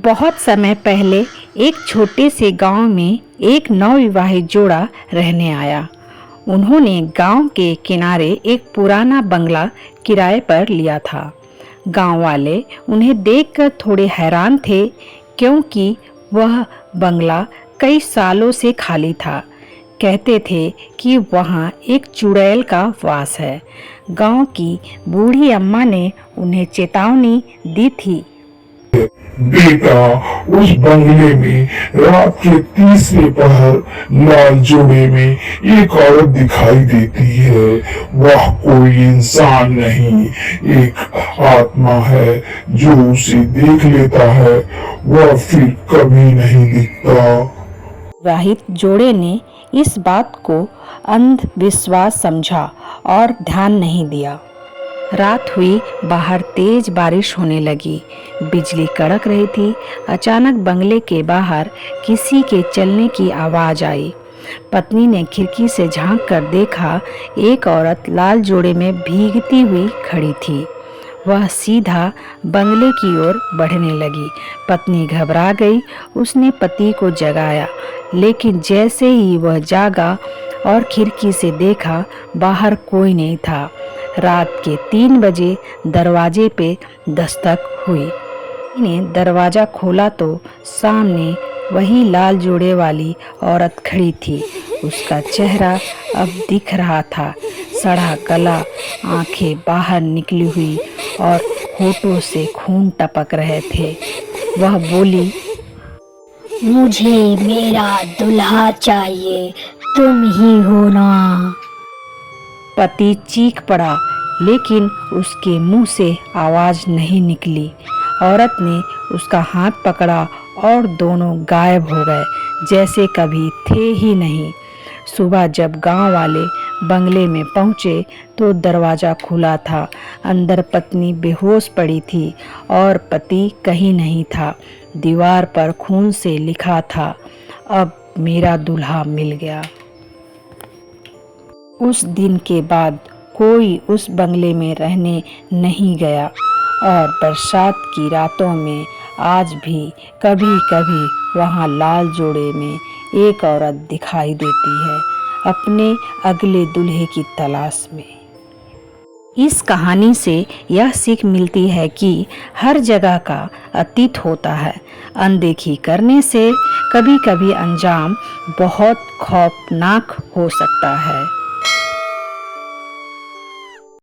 बहुत समय पहले एक छोटे से गांव में एक नवविवाहित जोड़ा रहने आया। उन्होंने गांव के किनारे एक पुराना बंगला किराए पर लिया था। गांव वाले उन्हें देखकर थोड़े हैरान थे, क्योंकि वह बंगला कई सालों से खाली था। कहते थे कि वहाँ एक चुड़ैल का वास है। गांव की बूढ़ी अम्मा ने उन्हें चेतावनी दी थी। बेटा, उस बंगले में रात के तीसरे पहर लाल जोड़े में एक औरत दिखाई देती है। वह कोई इंसान नहीं, एक आत्मा है जो उसे देख लेता है, वह फिर कभी नहीं दिखता। विवाहित जोड़े ने इस बात को अंधविश्वास समझा और ध्यान नहीं दिया। रात हुई, बाहर तेज बारिश होने लगी, बिजली कड़क रही थी। अचानक बंगले के बाहर किसी के चलने की आवाज आई। पत्नी ने खिड़की से झांक कर देखा, एक औरत लाल जोड़े में भीगती हुई खड़ी थी। वह सीधा बंगले की ओर बढ़ने लगी। पत्नी घबरा गई। उसने पति को जगाया, लेकिन जैसे ही वह जागा और खिड़की से देखा, बाहर कोई नहीं था। रात के 3 बजे दरवाजे पे दस्तक हुई। ने दरवाजा खोला तो सामने वही लाल जोड़े वाली औरत खड़ी थी। उसका चेहरा अब दिख रहा था, सड़ा गला, आंखें बाहर निकली हुई और होठों से खून टपक रहे थे। वह बोली, मुझे मेरा दुल्हा चाहिए, तुम ही हो ना। पति चीख पड़ा, लेकिन उसके मुंह से आवाज नहीं निकली। औरत ने उसका हाथ पकड़ा और दोनों गायब हो गए, जैसे कभी थे ही नहीं। सुबह जब गांव वाले बंगले में पहुंचे तो दरवाजा खुला था। अंदर पत्नी बेहोश पड़ी थी और पति कहीं नहीं था। दीवार पर खून से लिखा था, अब मेरा दूल्हा मिल गया। उस दिन के बाद कोई उस बंगले में रहने नहीं गया और बरसात की रातों में आज भी कभी कभी वहाँ लाल जोड़े में एक औरत दिखाई देती है, अपने अगले दूल्हे की तलाश में। इस कहानी से यह सीख मिलती है कि हर जगह का अतीत होता है। अनदेखी करने से कभी कभी अंजाम बहुत खौफनाक हो सकता है।